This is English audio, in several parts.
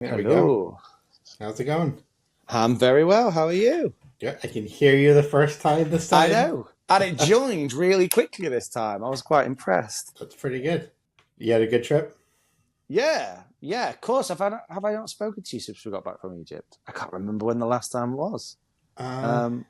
There we go. Hello. How's it going? I'm very well. How are you? Good. I can hear you the first time this I time. know. And it joined really quickly this time. I was quite impressed. That's pretty good. You had a good trip? Yeah, of course. Have I not spoken to you since we got back from Egypt? I can't remember when the last time was. Uh, Um,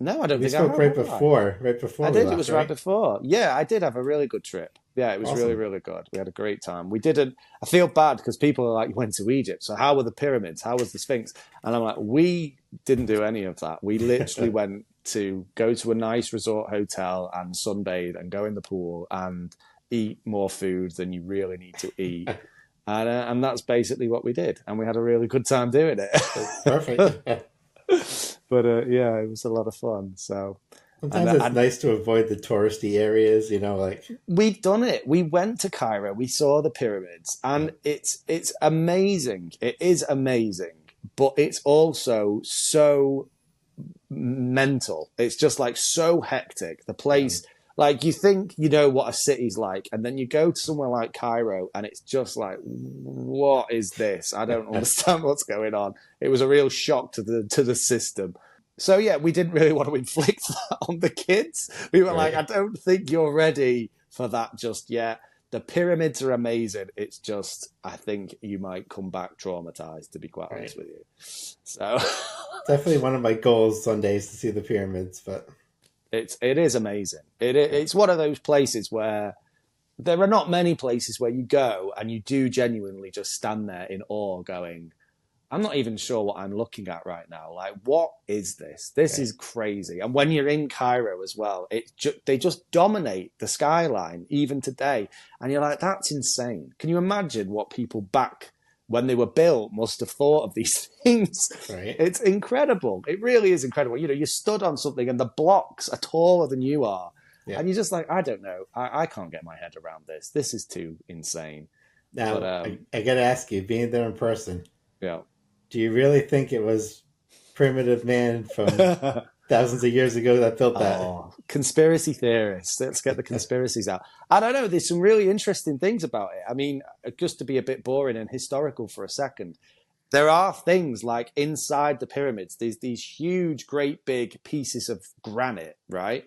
no, I don't we think I spoke have, have I? right before I we did. It left, was right right? before. Yeah, I did have a really good trip. Yeah, it was really, Awesome. really good. We had a great time. We didn't. I feel bad because people are like, "You went to Egypt, so how were the pyramids? How was the Sphinx?" And I'm like, "We didn't do any of that. We literally went to go to a nice resort hotel and sunbathe and go in the pool and eat more food than you really need to eat." And that's basically what we did, and we had a really good time doing That's it. perfect. But yeah, it was a lot of fun. So, and Sometimes it's and nice to avoid the touristy areas, like, we've done it. We went to Cairo. We saw the pyramids, yeah, and it's amazing. It is amazing, but it's also so mental. It's just like so hectic. The yeah. place, like you think you know what a city's like, and then you go to somewhere like Cairo, and it's just like, what is this? I don't understand what's going on. It was a real shock to the system. So yeah, we didn't really want to inflict that on the kids. We were like, I Right, don't think you're ready for that just yet. The pyramids are amazing. It's just, I think you might come back traumatized, to be quite right. honest with you. So Definitely one of my goals Sunday is to see the pyramids, but it is amazing. yeah, It's one of those places where there are not many places where you go and you do genuinely just stand there in awe, going, I'm not even sure what I'm looking at right now. Like, what is this? This right. is crazy. And when you're in Cairo as well, they just dominate the skyline even today. And you're like, that's insane. Can you imagine what people back when they were built must have thought of these things? Right. It's incredible. It really is incredible. You know, you stood on something and the blocks are taller than you are. Yeah. And you're just like, I don't know. I can't get my head around this. This is too insane. But Now, I got to ask you, being there in person, yeah. do you really think it was primitive man from thousands of years ago that built that? Oh, conspiracy theorists. Let's get the conspiracies out. I don't know. There's some really interesting things about it. I mean, just to be a bit boring and historical for a second, there are things like inside the pyramids, there's these huge, great big pieces of granite, right?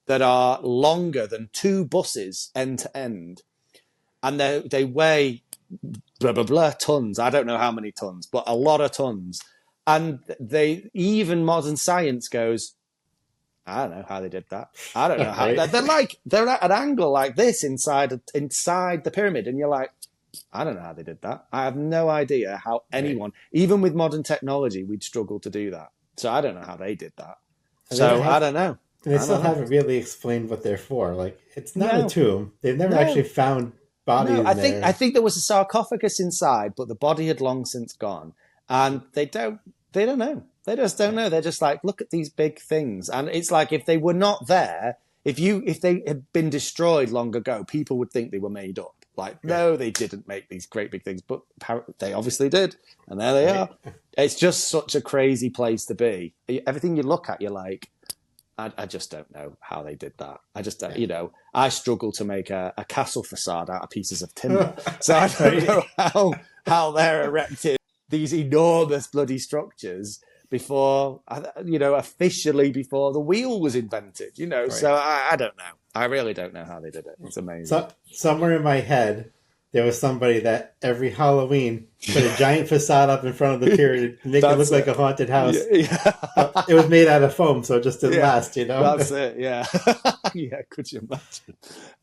That are longer than two buses end to end. And they weigh blah, blah, blah tons. I don't know how many tons, but a lot of tons. And even modern science goes, I don't know how they did that. I don't know how Right. they're at an angle like this inside the pyramid, and you're like, I don't know how they did that. I have no idea how Right. anyone, even with modern technology, we'd struggle to do that. So I don't know how they did that. And they don't So I have, don't know. and they I still don't know. haven't really explained what they're for. Like, it's not a No, tomb. They've never actually no, found no. bodies I in think I there. think there was a sarcophagus inside, but the body had long since gone, and they don't know. They just don't Yeah. know. They're just like, look at these big things, and it's like if they were not there, if they had been destroyed long ago, people would think they were made up. Like, Right. no, they didn't make these great big things, but they obviously did, and there they Right. are. It's just such a crazy place to be. Everything you look at, you're like, I just don't know how they did that. I just don't, Yeah. I struggle to make a castle facade out of pieces of timber. So I don't Right. know how they're erecting these enormous bloody structures before, officially before the wheel was invented, Right. So I don't know. I really don't know how they did it. It's amazing. So somewhere in my head, there was somebody that every Halloween put a giant facade up in front of the pyramid to make it look That's like it. a haunted house. Yeah. But it was made out of foam, so it just didn't Yeah, last. that's it. Yeah. Yeah. Could you imagine?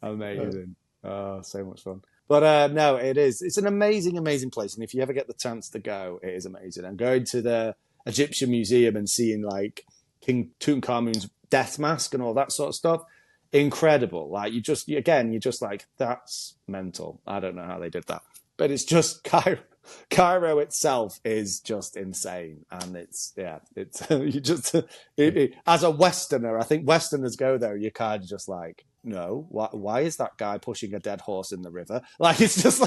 Uh, Amazing. Oh, so much fun. But no, it is. It's an amazing, amazing place. And if you ever get the chance to go, it is amazing. And going to the Egyptian Museum and seeing like King Tutankhamun's death mask and all that sort of stuff, incredible. Like you're just like, that's mental. I don't know how they did that. But it's just Cairo itself is just insane, and it's you just as a Westerner, I think Westerners go there, you're kind of just like, no, why is that guy pushing a dead horse in the river? Like it's just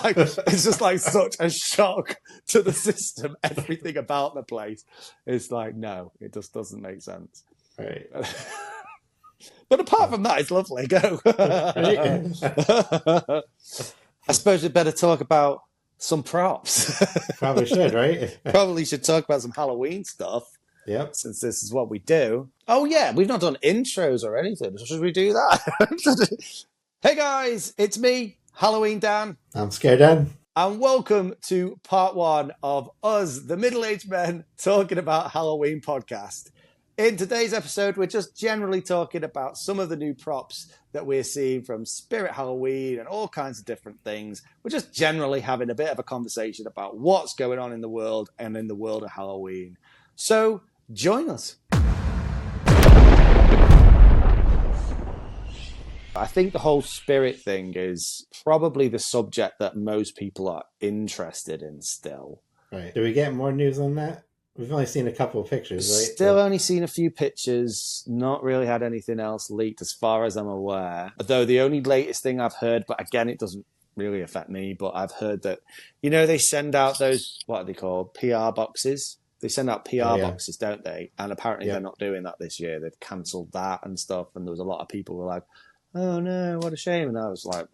like such a shock to the system. Everything about the place, it's like no, it just doesn't make sense. right. But apart from that, it's lovely. Go. Right. I suppose we'd better talk about some props. Probably should, right? Probably should talk about some Halloween stuff Yep. since this is what we do. Oh yeah, we've not done intros or anything. Should we do that? Hey guys, it's me, Halloween Dan. I'm ScareDad. And welcome to part one of us, the middle-aged men, talking about Halloween podcast. In today's episode, we're just generally talking about some of the new props that we're seeing from Spirit Halloween and all kinds of different things. We're just generally having a bit of a conversation about what's going on in the world and in the world of Halloween. So join us. I think the whole spirit thing is probably the subject that most people are interested in still. Right. Do we get more news on that? We've only seen a couple of pictures, right? Still only seen a few pictures, not really had anything else leaked as far as I'm aware. Though the only latest thing I've heard, but again, it doesn't really affect me, but I've heard that, you know, they send out those, what are they called, PR boxes? They send out PR boxes, don't they? And apparently they're not doing that this year. They've cancelled that and stuff. And there was a lot of people who were like, oh no, what a shame. And I was like,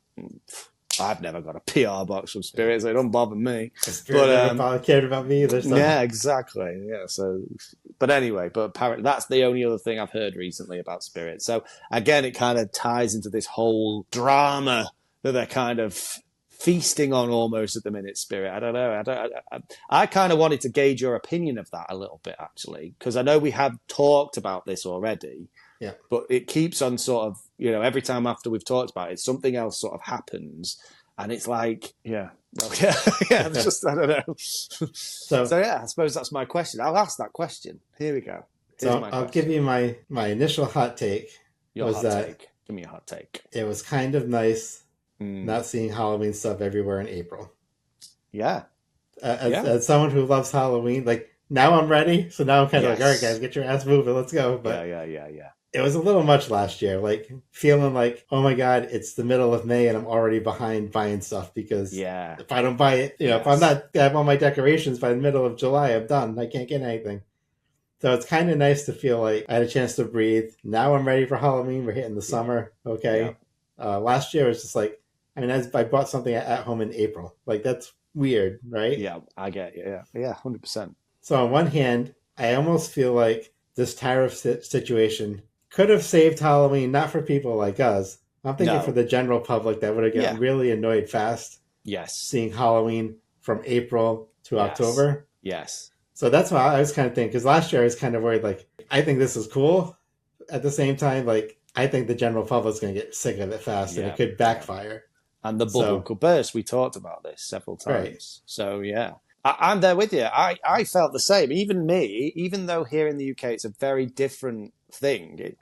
I've never got a PR box from Spirit, so it don't bother me. Spirit never probably cared about me either. So. Yeah, exactly. Yeah. So, but anyway, but apparently that's the only other thing I've heard recently about Spirit. So again, it kind of ties into this whole drama that they're kind of feasting on almost at the minute. Spirit. I don't know. I kind of wanted to gauge your opinion of that a little bit actually, because I know we have talked about this already. Yeah. But it keeps on sort of, you know, every time after we've talked about it, something else sort of happens. And it's like, it's just, I don't know. So yeah, I suppose that's my question. I'll ask that question. Here we go. I'll give you my initial hot take. Your hot take. Give me a hot take. It was kind of nice not seeing Halloween stuff everywhere in April. Yeah. As someone who loves Halloween, like, now I'm ready. So now I'm kind of like, all right, guys, get your ass moving. Let's go. But yeah. It was a little much last year, like feeling like, oh my God, it's the middle of May and I'm already behind buying stuff because if I don't buy it, if I'm not have all my decorations by the middle of July, I'm done. I can't get anything. So it's kind of nice to feel like I had a chance to breathe. Now I'm ready for Halloween. We're hitting the summer. Okay. Yeah. Last year it was just like, I bought something at home in April. Like that's weird, right? Yeah, I get you. Yeah, 100%. So on one hand, I almost feel like this tariff situation could have saved Halloween, not for people like us. I'm thinking for the general public that would have gotten really annoyed fast. Yes. Seeing Halloween from April to October. Yes. So that's why I was kind of thinking, because last year I was kind of worried, like, I think this is cool. At the same time, like, I think the general public's going to get sick of it fast and it could backfire. And the bubble could burst. We talked about this several times. Right. So, yeah. I'm there with you. I felt the same. Even me, even though here in the UK it's a very different thing,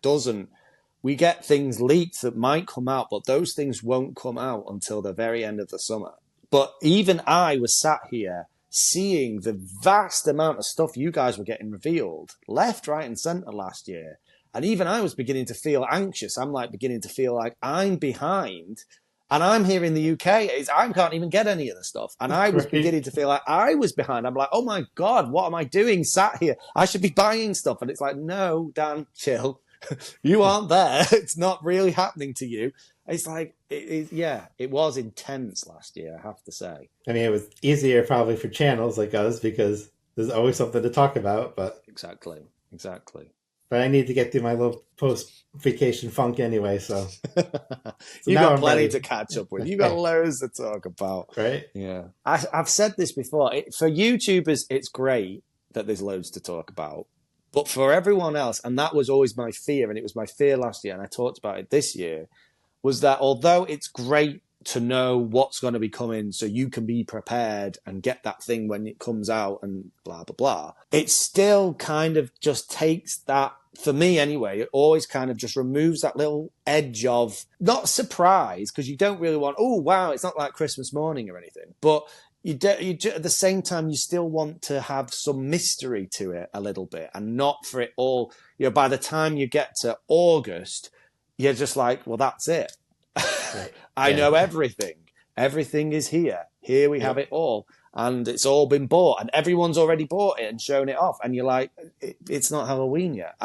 we get things leaked that might come out, but those things won't come out until the very end of the summer. But even I was sat here seeing the vast amount of stuff you guys were getting revealed left, right and centre last year. And even I was beginning to feel anxious. I'm like beginning to feel like I'm behind. And I'm here in the UK. I can't even get any of the stuff. And I was beginning to feel like I was behind. I'm like, oh my God, what am I doing sat here? I should be buying stuff. And it's like, no, Dan, chill. You aren't there. It's not really happening to you. It's like, it was intense last year, I have to say. I mean, it was easier probably for channels like us because there's always something to talk about. But Exactly. But I need to get through my little post-vacation funk anyway, so you got plenty to catch up with. You got loads to talk about. Right? Yeah. I've said this before. For YouTubers, it's great that there's loads to talk about. But for everyone else, and that was always my fear, and it was my fear last year, and I talked about it this year, was that although it's great to know what's going to be coming so you can be prepared and get that thing when it comes out and blah, blah, blah. It still kind of just takes that, for me anyway, it always kind of just removes that little edge of, not surprise, because you don't really want, oh, wow, it's not like Christmas morning or anything. But you at the same time, you still want to have some mystery to it a little bit and not for it all, by the time you get to August, you're just like, well, that's it. Right. I know everything. Everything is here. Here we have it all. And it's all been bought. And everyone's already bought it and shown it off. And you're like, it's not Halloween yet.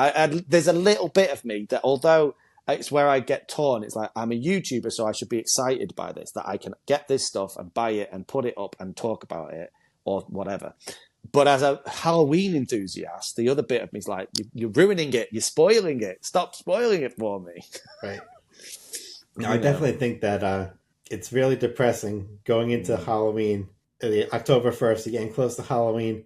There's a little bit of me that although it's where I get torn. It's like, I'm a YouTuber, so I should be excited by this, that I can get this stuff and buy it and put it up and talk about it or whatever. But as a Halloween enthusiast, the other bit of me is like, you're ruining it. You're spoiling it. Stop spoiling it for me. Right. No, I definitely think that it's really depressing going into Halloween, October 1st, you're getting close to Halloween,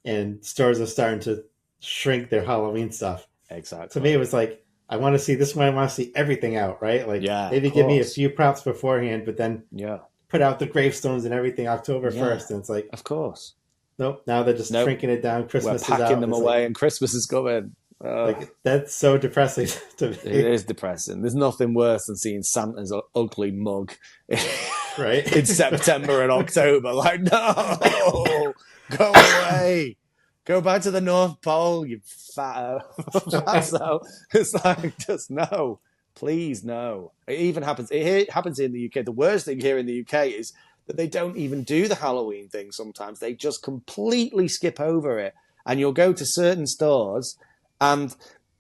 and stores are starting to shrink their Halloween stuff. Exactly. To me, it was like, I want to see this one. I want to see everything out, right? Like, maybe give me a few props beforehand, but then put out the gravestones and everything October 1st. And it's like, of course. Nope. Now they're just shrinking it down. Christmas We're packing is out. them away, and Christmas is coming. Like, that's so depressing to me. It is depressing. There's nothing worse than seeing Santa's ugly mug right in September and October. Like, no, go away. Go back to the North Pole, you fatso. It's like, just no. Please, no. It even happens. It happens in the UK. The worst thing here in the UK is that they don't even do the Halloween thing sometimes. They just completely skip over it. And you'll go to certain stores and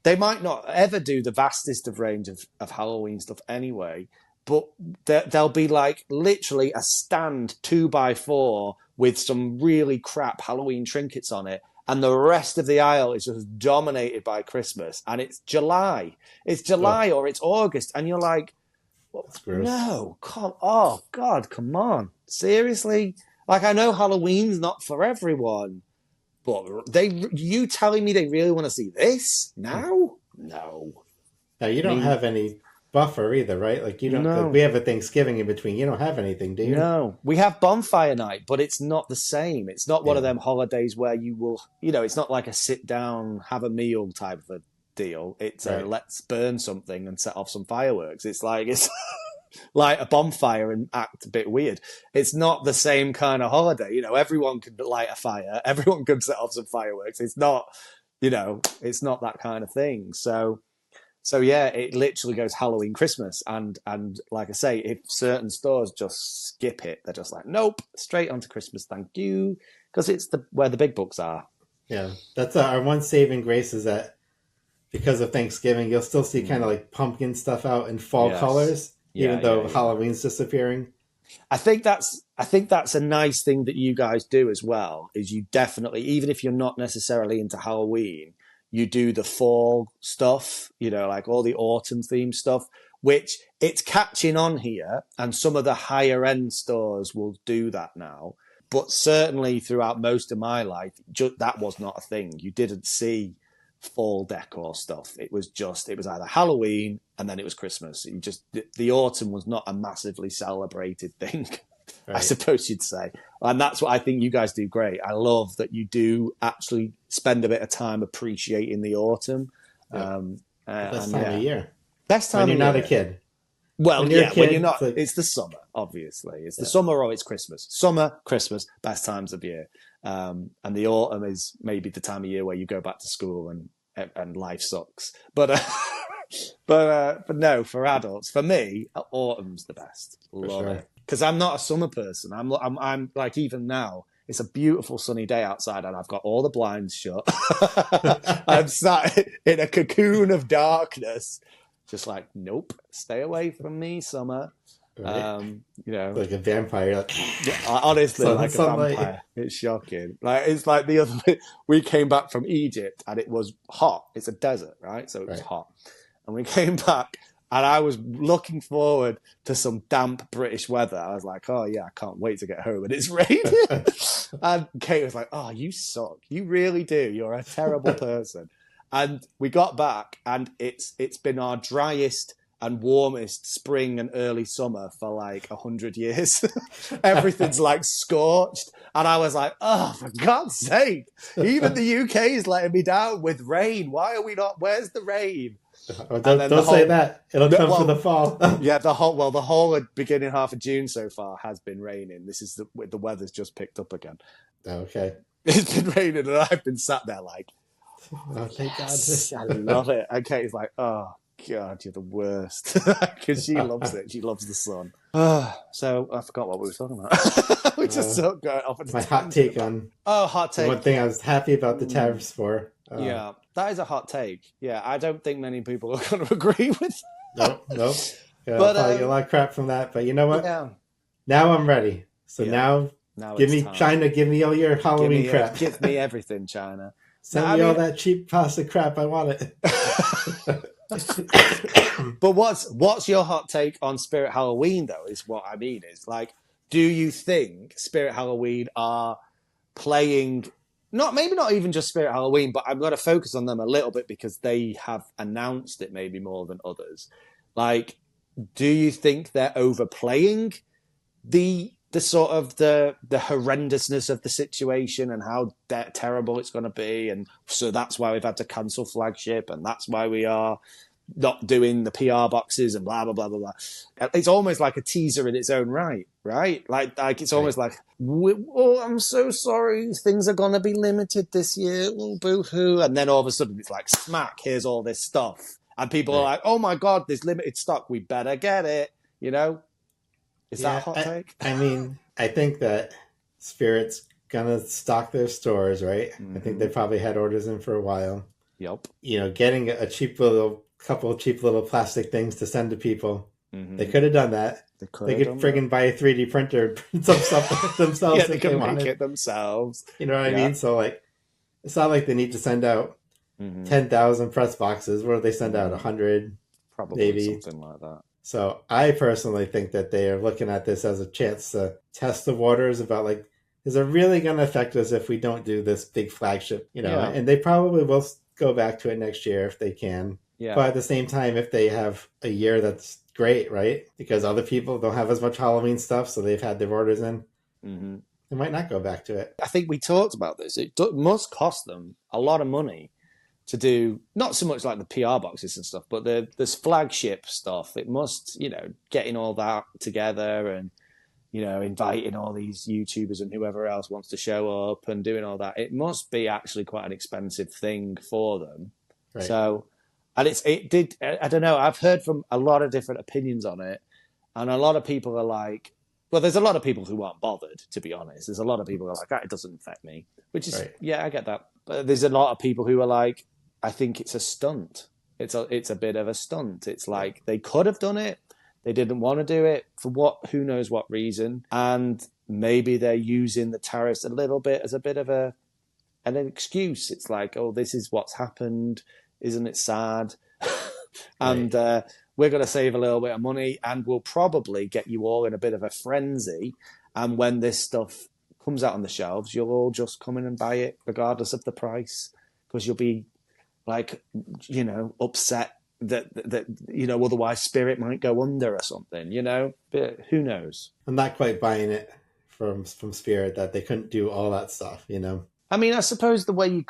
they might not ever do the vastest of range of Halloween stuff anyway, but there'll be like literally a stand 2x4 with some really crap Halloween trinkets on it. And the rest of the aisle is just dominated by Christmas. And it's July. It's July or it's August. And you're like, no, God, come on. Seriously? Like, I know Halloween's not for everyone, but you telling me they really want to see this now? No. Now, you don't have any buffer either, right? Like, you don't. No. We have a Thanksgiving in between. You don't have anything, do you? No. We have bonfire night, but it's not the same. It's not one of them holidays where you will, it's not like a sit down, have a meal type of a deal. It's let's burn something and set off some fireworks. It's like like a bonfire and act a bit weird. It's not the same kind of holiday. Everyone can light a fire. Everyone can set off some fireworks. It's not, it's not that kind of thing. So yeah, it literally goes Halloween, Christmas. And like I say, if certain stores just skip it, they're just like, nope, straight onto Christmas. Thank you. Because it's where the big bucks are. Yeah. That's our one saving grace is that because of Thanksgiving, you'll still see kind of like pumpkin stuff out in fall colors. Even though Halloween's disappearing. I think that's a nice thing that you guys do as well, is you definitely, even if you're not necessarily into Halloween, you do the fall stuff, like all the autumn themed stuff, which it's catching on here. And some of the higher end stores will do that now. But certainly throughout most of my life, that was not a thing. You didn't see fall decor stuff. It was either Halloween and then it was Christmas. The autumn was not a massively celebrated thing, I suppose you'd say. And that's what I think you guys do great. I love that you do actually spend a bit of time appreciating the autumn. Best time of year. Best time when you're of not a kid. Well, when you're not, it's the summer, obviously. It's the summer or it's Christmas. Summer, Christmas, best times of year. And the autumn is maybe the time of year where you go back to school and life sucks. But no, for adults, for me, autumn's the best. Love it. Because I'm not a summer person. I'm like, even now, it's a beautiful sunny day outside and I've got all the blinds shut. I'm sat in a cocoon of darkness. Just like, nope, stay away from me, summer. Right. Like a vampire. Like, honestly, like a vampire. It's shocking. Like, it's like the other. We came back from Egypt and it was hot. It's a desert, right? So it was hot, and we came back and I was looking forward to some damp British weather. I was like, oh yeah, I can't wait to get home, and it's raining. And Kate was like, oh, you suck. You really do. You're a terrible person. And we got back, and it's been our driest and warmest spring and early summer for like 100 years. Everything's like scorched. And I was like, oh, for God's sake, even the UK is letting me down with rain. Why are we not? Where's the rain? Oh, don't say that. It'll come for the fall. Yeah, the whole beginning half of June so far has been raining. This is the weather's just picked up again. Okay. It's been raining, and I've been sat there like, oh, thank yes, God. I love it. And Katie's like, oh, God, you're the worst. Because she loves it. She loves the sun. So I forgot what we were talking about. We just got off at my hot take on. Oh, hot take. One thing I was happy about the tariffs for. Yeah, that is a hot take. Yeah, I don't think many people are going to agree with Nope. But I'll probably get a lot of crap from that. But you know what? yeah, Now I'm ready. So now give it's me time. China. Give me all your Halloween crap. Give me everything, China. Send me all that cheap plastic crap. I want it. But what's your hot take on Spirit Halloween, though, is what I mean. Is like, do you think Spirit Halloween are playing, maybe not even just Spirit Halloween, but I'm going to focus on them a little bit because they have announced it maybe more than others. Like, do you think they're overplaying the sort of the horrendousness of the situation and how terrible it's going to be, and so that's why we've had to cancel flagship, and that's why we are not doing the PR boxes and blah blah blah blah blah. It's almost like a teaser in its own right? Like it's almost like, oh, I'm so sorry, things are going to be limited this year. Oh, boo hoo! And then all of a sudden it's like, smack! Here's all this stuff, and people are like, oh my god, there's limited stock. We better get it. You know. Is that a hot take? I mean, I think that Spirit's gonna stock their stores, right? I think they probably had orders in for a while. Yep. You know, getting a couple of cheap little plastic things to send to people. They could have done that. They could friggin' buy a 3D printer and print some stuff themselves. Yeah, they could make it themselves. You know what I mean? So like, it's not like they need to send out 10,000 press boxes. What do they send out? 100? Probably maybe something like that. So I personally think that they are looking at this as a chance to test the waters about like, is it really going to affect us if we don't do this big flagship? You know, and they probably will go back to it next year if they can. Yeah. But at the same time, if they have a year that's great, right? Because other people don't have as much Halloween stuff, so they've had their orders in. They might not go back to it. I think we talked about this. It must cost them a lot of money to do, not so much like the PR boxes and stuff, but this flagship stuff. It must, getting all that together and, inviting all these YouTubers and whoever else wants to show up and doing all that. It must be actually quite an expensive thing for them. Right. So, and I don't know, I've heard from a lot of different opinions on it. And a lot of people are like, well, there's a lot of people who aren't bothered, to be honest. There's a lot of people who are like, it doesn't affect me, which is, yeah, I get that. But there's a lot of people who are like, I think it's a stunt. It's a bit of a stunt. It's like they could have done it. They didn't want to do it for who knows what reason. And maybe they're using the tariffs a little bit as a bit of an excuse. It's like, oh, this is what's happened. Isn't it sad? And we're going to save a little bit of money and we'll probably get you all in a bit of a frenzy. And when this stuff comes out on the shelves, you'll all just come in and buy it regardless of the price, because you'll be like, upset that otherwise Spirit might go under or something, but who knows? I'm not quite buying it from Spirit that they couldn't do all that stuff, I mean, I suppose the way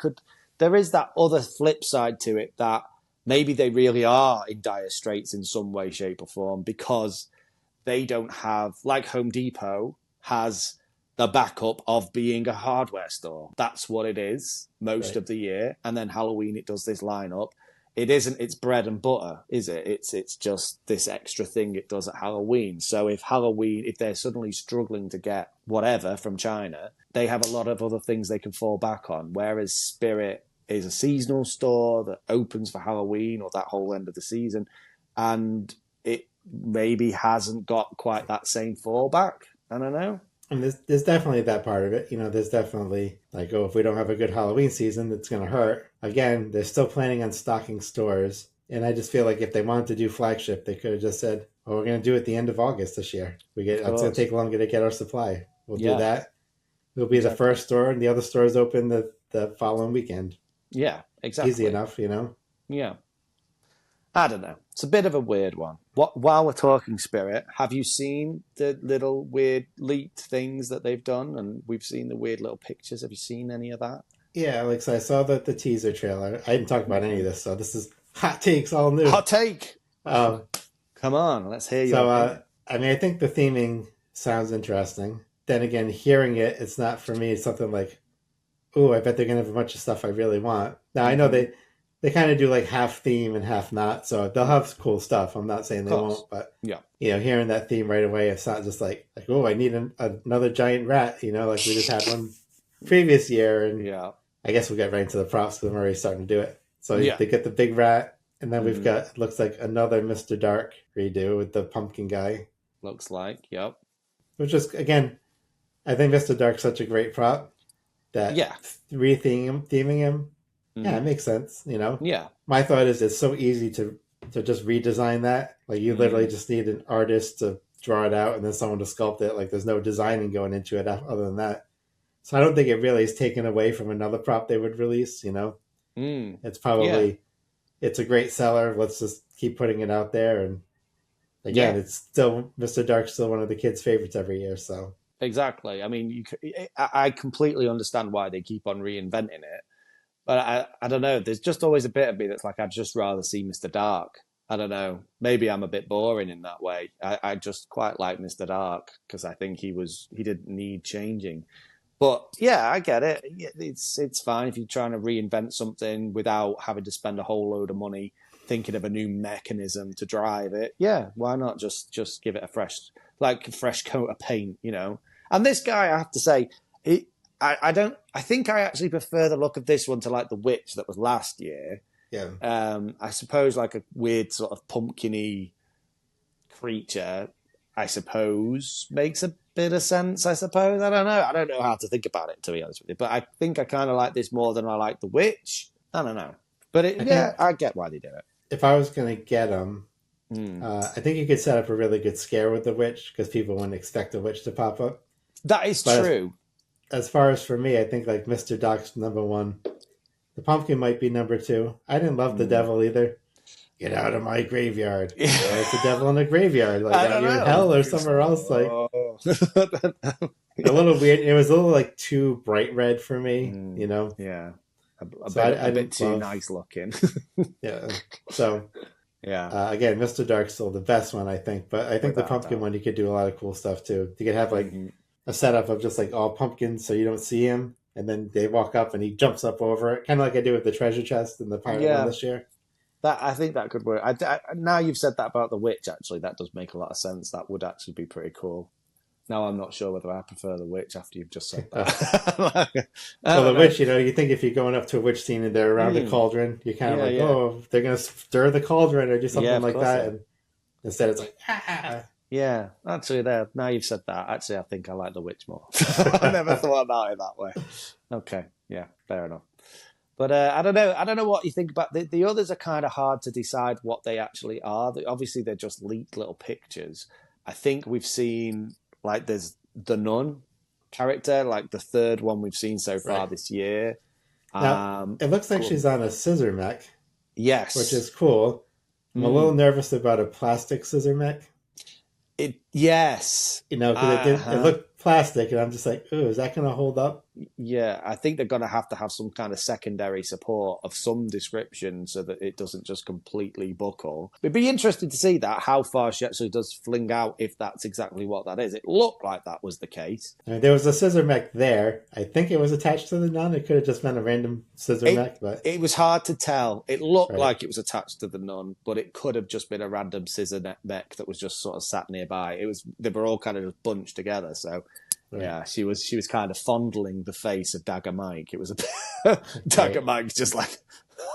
there is that other flip side to it, that maybe they really are in dire straits in some way, shape or form, because they don't have, like Home Depot has the backup of being a hardware store. That's what it is most of the year. And then Halloween, it does this lineup. It isn't its bread and butter, is it? It's just this extra thing it does at Halloween. So if they're suddenly struggling to get whatever from China, they have a lot of other things they can fall back on. Whereas Spirit is a seasonal store that opens for Halloween or that whole end of the season. And it maybe hasn't got quite that same fallback. I don't know. And there's definitely that part of it. There's definitely like, if we don't have a good Halloween season, it's going to hurt. Again, they're still planning on stocking stores. And I just feel like if they wanted to do flagship, they could have just said, we're going to do it at the end of August this year. It's going to take longer to get our supply. We'll do that. We'll be the first store and the other stores open the following weekend. Yeah, exactly. Easy enough, Yeah. I don't know. It's a bit of a weird one. While we're talking Spirit, have you seen the little weird leaked things that they've done? And we've seen the weird little pictures. Have you seen any of that? Yeah, so I saw the teaser trailer. I didn't talk about any of this, so this is hot takes, all new. Hot take! Come on, let's hear you. So, I think the theming sounds interesting. Then again, hearing it, it's not for me. It's something like, I bet they're going to have a bunch of stuff I really want. Now, I know they kind of do like half theme and half not, so they'll have cool stuff. I'm not saying they won't, but hearing that theme right away, it's not just like I need another giant rat, like we just had one previous year, and I guess we'll get right into the props because I'm already starting to do it. So they get the big rat, And then we've got, looks like another Mr. Dark redo with the pumpkin guy. Looks like, yep. Which is, again, I think Mr. Dark's such a great prop that theming him, yeah, it makes sense, you know? Yeah. My thought is it's so easy to just redesign that. Like, you literally just need an artist to draw it out and then someone to sculpt it. Like, there's no designing going into it other than that. So I don't think it really is taken away from another prop they would release, you know? It's probably, it's a great seller. Let's just keep putting it out there. And again, it's still, Mr. Dark's still one of the kids' favorites every year, so. Exactly. I mean, I completely understand why they keep on reinventing it. But I don't know. There's just always a bit of me that's like, I'd just rather see Mr. Dark. I don't know. Maybe I'm a bit boring in that way. I just quite like Mr. Dark because I think he didn't need changing. But yeah, I get it. It's fine if you're trying to reinvent something without having to spend a whole load of money thinking of a new mechanism to drive it. Yeah, why not just give it a fresh coat of paint, you know? And this guy, I have to say, I think I actually prefer the look of this one to like the witch that was last year. Yeah. I suppose like a weird sort of pumpkin-y creature, I suppose, makes a bit of sense, I suppose. I don't know. I don't know how to think about it, to be honest with you. But I think I kind of like this more than I like the witch. I don't know. But I get why they do it. If I was going to get them, I think you could set up a really good scare with the witch because people wouldn't expect the witch to pop up. That is true. As far as for me, I think like Mr. Doc's number one. The pumpkin might be number two. I didn't love the devil either. Get out of my graveyard. You know, it's the devil in the graveyard. Like, are you in hell or somewhere else? Like, a little weird. It was a little like too bright red for me, you know? Yeah. A bit too nice looking. Yeah. So, again, Mr. Dark's still the best one, I think. But I think the pumpkin one, you could do a lot of cool stuff too. You could have like a setup of just like all pumpkins so you don't see him. And then they walk up and he jumps up over it. Kind of like I did with the treasure chest in the pilot one this year. I think that could work. Now you've said that about the witch, actually, that does make a lot of sense. That would actually be pretty cool. Now I'm not sure whether I prefer the witch after you've just said that. Well, the witch, you know, you think if you're going up to a witch scene and they're around a cauldron, you're kind of oh, they're going to stir the cauldron or do something like that. And instead it's like, Yeah, actually, now you've said that, actually, I think I like the witch more. I never thought about it that way. Okay, yeah, fair enough. But I don't know what you think about the others. Are kind of hard to decide what they actually are. Obviously, they're just leaked little pictures. I think we've seen like there's the nun character, like the third one we've seen so far this year. Now, it looks like she's on a scissor mech. Yes, which is cool. I'm a little nervous about a plastic scissor mech. Yes, you know, because it looked plastic, and I'm just like, oh, is that going to hold up? Yeah, I think they're going to have some kind of secondary support of some description so that it doesn't just completely buckle. It'd be interesting to see that, how far she actually does fling out, if that's exactly what that is. It looked like that was the case. I mean, there was a scissor mech there. I think it was attached to the nun. It could have just been a random scissor mech. But it was hard to tell. It looked like it was attached to the nun, but it could have just been a random scissor mech that was just sort of sat nearby. They were all kind of just bunched together, so... Yeah, she was kind of fondling the face of Dagger Mike. It was a Dagger Mike just like,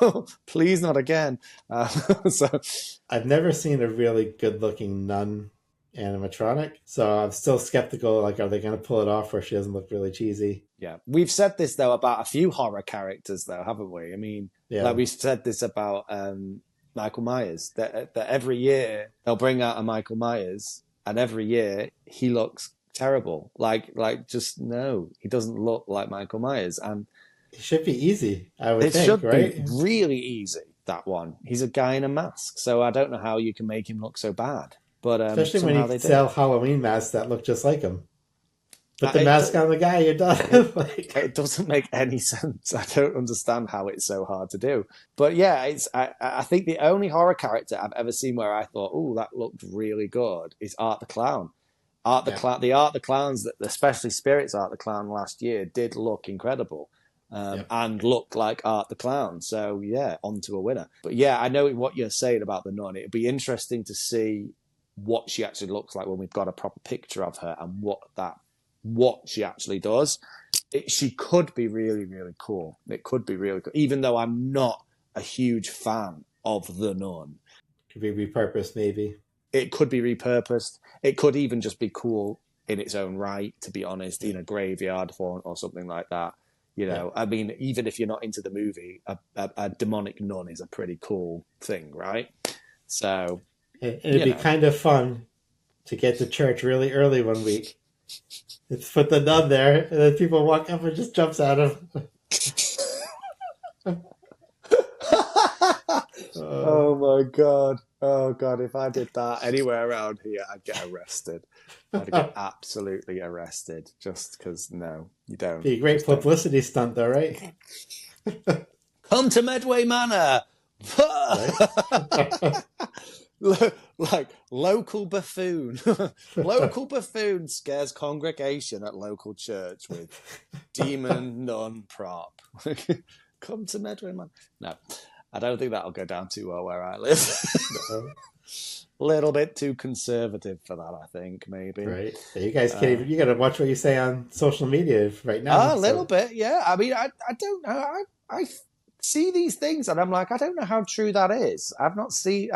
oh, please not again. So I've never seen a really good-looking nun animatronic, so I'm still skeptical. Like, are they going to pull it off where she doesn't look really cheesy? Yeah, we've said this though about a few horror characters, though, haven't we? I mean, like we've said this about Michael Myers. That every year they'll bring out a Michael Myers, and every year he looks terrible. Like just no, he doesn't look like Michael Myers, and it should be easy. I would think, it should right? be really easy. That one, he's a guy in a mask, so I don't know how you can make him look so bad. But especially when you sell Halloween masks that look just like him. Put the mask on the guy, you're done. Like, it doesn't make any sense. I don't understand how it's so hard to do. But yeah, I think the only horror character I've ever seen where I thought, oh, that looked really good is Art the Clown. The Art the Clowns, especially Spirit's Art the Clown last year, did look incredible and looked like Art the Clown. So yeah, on to a winner. But yeah, I know what you're saying about the nun. It'd be interesting to see what she actually looks like when we've got a proper picture of her and what she actually does. She could be really, really cool. It could be really cool, even though I'm not a huge fan of the nun. Could be repurposed, maybe. It could be repurposed. It could even just be cool in its own right, to be honest, in a graveyard font or something like that. You know, I mean, even if you're not into the movie, a demonic nun is a pretty cool thing, right? So it'd be kind of fun to get to church really early one week. It's put the nun there, and then people walk up and just jumps at him. Oh my god. Oh god, if I did that anywhere around here, I'd get arrested. I'd get absolutely arrested just because, no, you don't. Be a great publicity stunt though, right? Come to Medway Manor! Like, local buffoon. Local buffoon scares congregation at local church with demon nun prop. Come to Medway Manor. No. I don't think that'll go down too well where I live. A little bit too conservative for that, I think, maybe. Right. So you guys can't even, you got to watch what you say on social media right now. A little bit, yeah. I mean, I don't know. I see these things and I'm like, I don't know how true that is. I've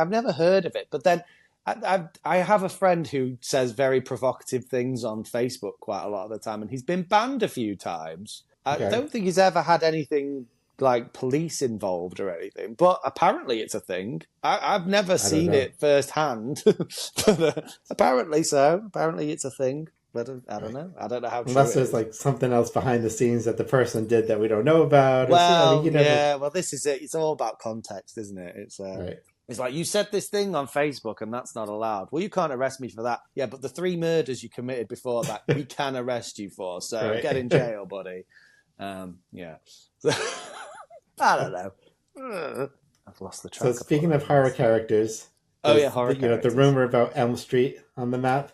never heard of it. But then I have a friend who says very provocative things on Facebook quite a lot of the time, and he's been banned a few times. Okay. I don't think he's ever had anything like police involved or anything, but apparently it's a thing. I've never seen it firsthand, but apparently so. Apparently it's a thing, but I don't know. I don't know how. Unless there's like something else behind the scenes that the person did that we don't know about. Well, well, this is it. It's all about context, isn't it? It's right. It's like, you said this thing on Facebook and that's not allowed. Well, you can't arrest me for that. Yeah, but the 3 murders you committed before that, we can arrest you for. So get in jail, buddy. Yeah. I don't know. I've lost the track. So speaking of horror characters, horror characters. The rumor about Elm Street on the map.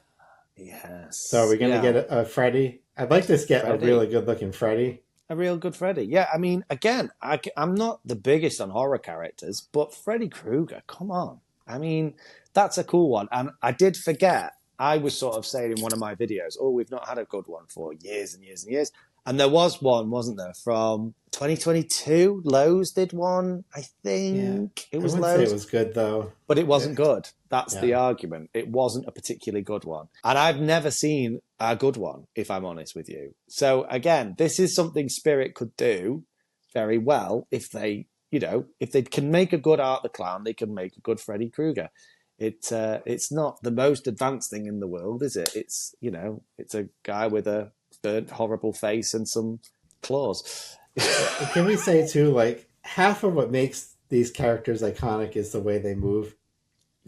Yes. So we're going to get a Freddy. I'd like to get Freddy. A really good looking Freddy. A real good Freddy. Yeah, I mean, again, I'm not the biggest on horror characters, but Freddy Krueger, come on. I mean, that's a cool one. And I did forget, I was sort of saying in one of my videos, we've not had a good one for years and years and years. And there was one, wasn't there, from 2022? Lowe's did one, I think. Yeah. It was Lowe's. I wouldn't say it was good, though. But it wasn't good. That's the argument. It wasn't a particularly good one. And I've never seen a good one, if I'm honest with you. So, again, this is something Spirit could do very well if they, if they can make a good Art the Clown, they can make a good Freddy Krueger. It's not the most advanced thing in the world, is it? It's, it's a guy with a burnt, horrible face and some claws. Can we say too, like, half of what makes these characters iconic is the way they move.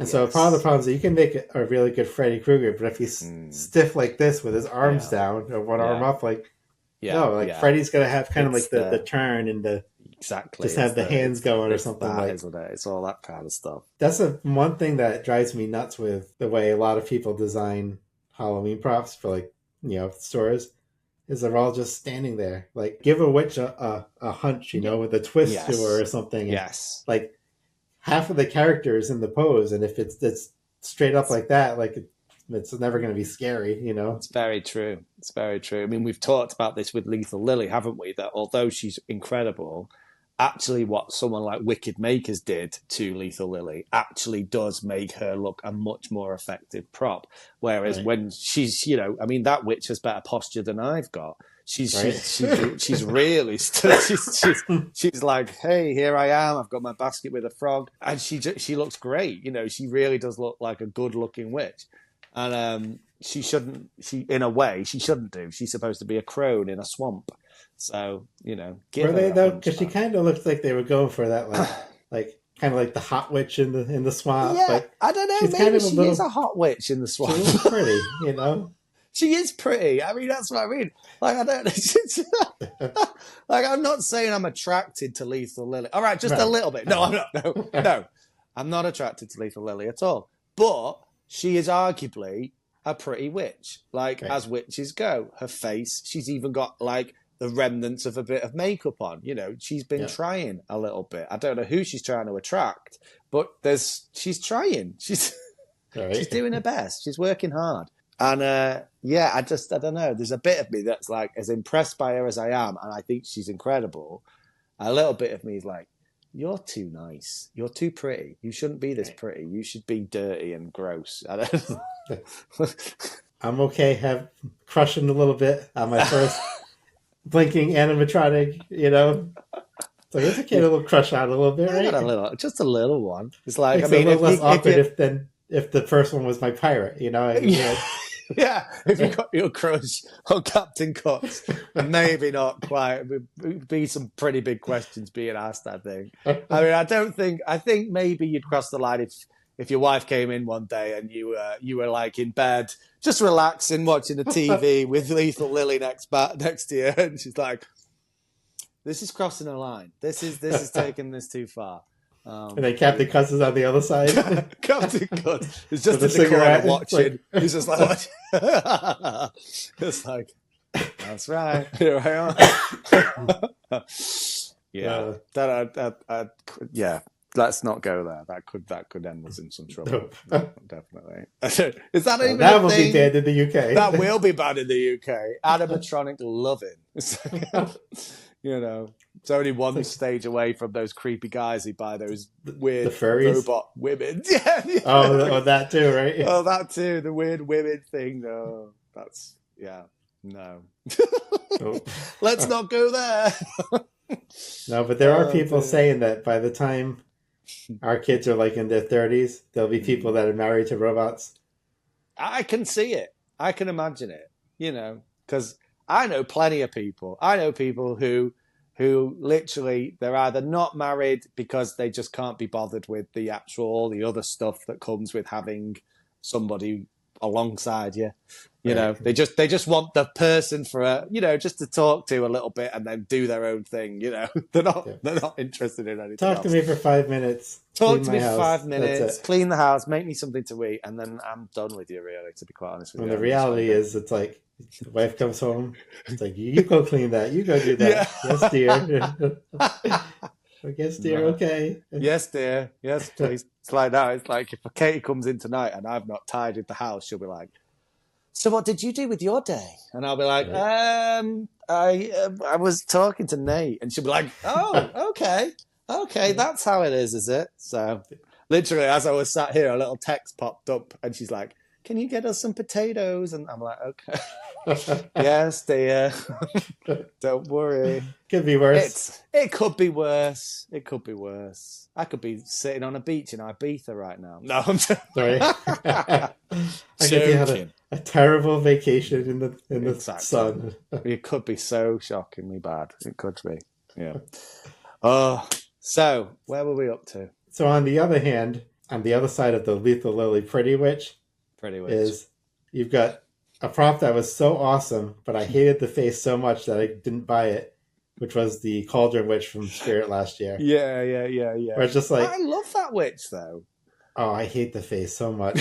And so part of the problem is that you can make a really good Freddy Krueger, but if he's stiff like this with his arms down or one arm up, Freddy's gonna have kind of like the turn and the just have the hands going or something like that. It's all that kind of stuff. That's one thing that drives me nuts with the way a lot of people design Halloween props for stores. Is they're all just standing there. Like, give a witch a hunch, with a twist to her or something. Yes. Like, half of the characters in the pose, and if it's straight up like that, it's never going to be scary, It's very true. It's very true. I mean, we've talked about this with Lethal Lily, haven't we? That although she's incredible, actually what someone like Wicked Makers did to Lethal Lily actually does make her look a much more effective prop. Whereas when she's, that witch has better posture than I've got. She's really she's like, hey, here I am. I've got my basket with a frog, and she looks great. She really does look like a good looking witch, and she shouldn't do. She's supposed to be a crone in a swamp. So, were they though? Because she kind of looked like they were going for that, like kind of like the hot witch in the swamp. Yeah, I don't know. Maybe she is a hot witch in the swamp. She was pretty, She is pretty. I mean, that's what I mean. Like, I don't. Like, I'm not saying I'm attracted to Lethal Lily. All right, just a little bit. No, I'm not. No, I'm not attracted to Lethal Lily at all. But she is arguably a pretty witch, as witches go. Her face. She's even got the remnants of a bit of makeup on. She's been trying a little bit. I don't know who she's trying to attract, but she's trying. She's doing her best. She's working hard. And I don't know. There's a bit of me that's as impressed by her as I am, and I think she's incredible. A little bit of me is like, you're too nice. You're too pretty. You shouldn't be this pretty. You should be dirty and gross. I don't I'm okay crushing a little bit on my first blinking animatronic, So it's okay to little crush out a little bit, right? Just a little one. It's like, It's a little less awkward if the first one was my pirate, Yeah, if you got your crush on Captain Cox, maybe not quite. Would be some pretty big questions being asked, I think. I mean, I think maybe you'd cross the line if your wife came in one day and you were like in bed, just relaxing, watching the TV with Lethal Lily next to you, and she's like, "This is crossing a line. This is taking this too far." And then Captain Cuss is on the other side. Captain Cuss is just in the corner watching. He's just like watching. It's like, that's right. Here I am. Yeah. Let's not go there. That could end us in some trouble. Definitely. Is that even that will be banned in the UK? That will be banned in the UK. Animatronic loving. It's only one stage away from those creepy guys who buy those weird robot women. Yeah. Oh, that too, right? Oh, that too. The weird women thing. No, no. Let's not go there. No, but there are people saying that by the time our kids are like in their 30s, there'll be people that are married to robots. I can see it. I can imagine it, because I know plenty of people. I know people who literally, they're either not married because they just can't be bothered with all the other stuff that comes with having somebody alongside you. They just want the person for just to talk to a little bit and then do their own thing. They're not interested in anything. Talk to me for 5 minutes. Talk to me for 5 minutes. Clean the house. Make me something to eat, and then I'm done with you. Really, to be quite honest with you. And the reality is, it's like the wife comes home. It's like, you go clean that. You go do that. Yeah. Yes, dear. Yes, dear. Okay. Yes, dear. Yes, please. It's like that. It's like if Katie comes in tonight and I've not tidied the house, she'll be like, "So what did you do with your day?" And I'll be like, I was talking to Nate," and she'll be like, "Oh, okay, that's how it is it?" So, literally, as I was sat here, a little text popped up, and she's like, "Can you get us some potatoes?" And I'm like, "Okay." Yes, dear. Don't worry. Could be worse. It could be worse. It could be worse. I could be sitting on a beach in Ibiza right now. No, I'm sorry. I could be having a terrible vacation in the sun. It could be so shockingly bad. It could be. Yeah. Oh, so where were we up to? So on the other hand, on the other side of the Lethal Lily Pretty Witch, is you've got a prop that was so awesome, but I hated the face so much that I didn't buy it, which was the Cauldron Witch from Spirit last year. Yeah. Where it's just like, I love that witch though. Oh, I hate the face so much.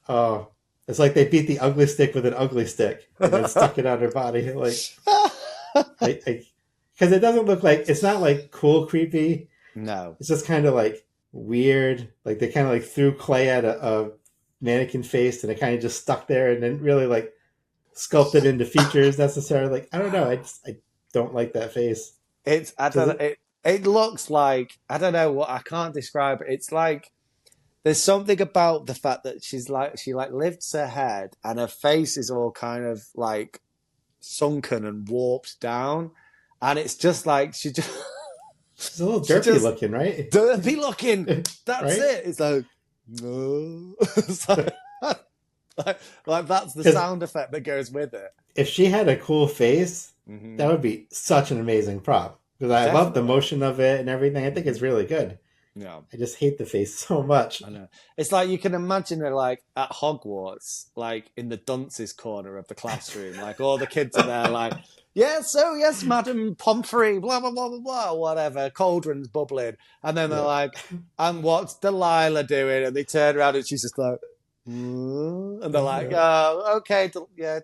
Oh, it's like they beat the ugly stick with an ugly stick and then stuck it on her body. Like, because it doesn't look like, it's not like cool, creepy. No, it's just kind of like weird. Like they kind of like threw clay at a mannequin face and it kind of just stuck there and didn't really like sculpted into features necessarily. Like, I don't know. I don't like that face. It looks like, I don't know what, I can't describe it. It's like there's something about the fact that she lifts her head and her face is all kind of like sunken and warped down, and it's just like she's a little derpy looking, right? Derpy looking. That's right? it. It's like, no. It's like that's the sound effect that goes with it. If she had a cool face, that would be such an amazing prop. Because I love the motion of it and everything. I think it's really good. Yeah. I just hate the face so much. I know. It's like you can imagine her like at Hogwarts, like in the dunces corner of the classroom. Like all the kids are there like, yes, Madam Pomfrey, blah, blah, blah, blah, blah, whatever. Cauldron's bubbling. And then they're like, and what's Delilah doing? And they turn around and she's just like, and they're like, "Oh, okay,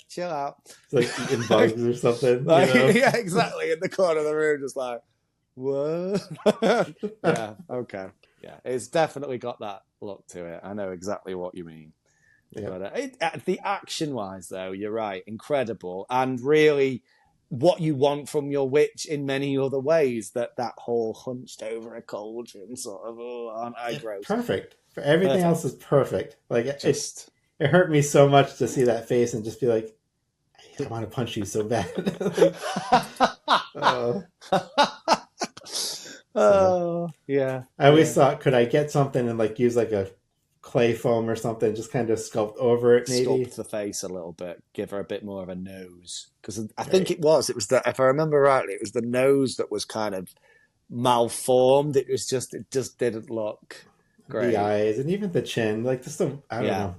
chill out." It's like eating bugs or something. Like, yeah, exactly. In the corner of the room, just like, what? Yeah, okay. Yeah, it's definitely got that look to it. I know exactly what you mean. Yeah. But the action-wise, though, you're right, incredible. And really, what you want from your witch in many other ways. That whole hunched over a cauldron sort of, aren't I gross? Perfect. For everything else is perfect. Like Just it hurt me so much to see that face and just be like, I want to punch you so bad. Yeah. I always thought, could I get something and like use like a clay foam or something, just kind of sculpt over it, maybe sculpt the face a little bit, give her a bit more of a nose, because I think it was the, if I remember rightly, it was the nose that was kind of malformed. It just didn't look great. The eyes and even the chin, like just I don't know.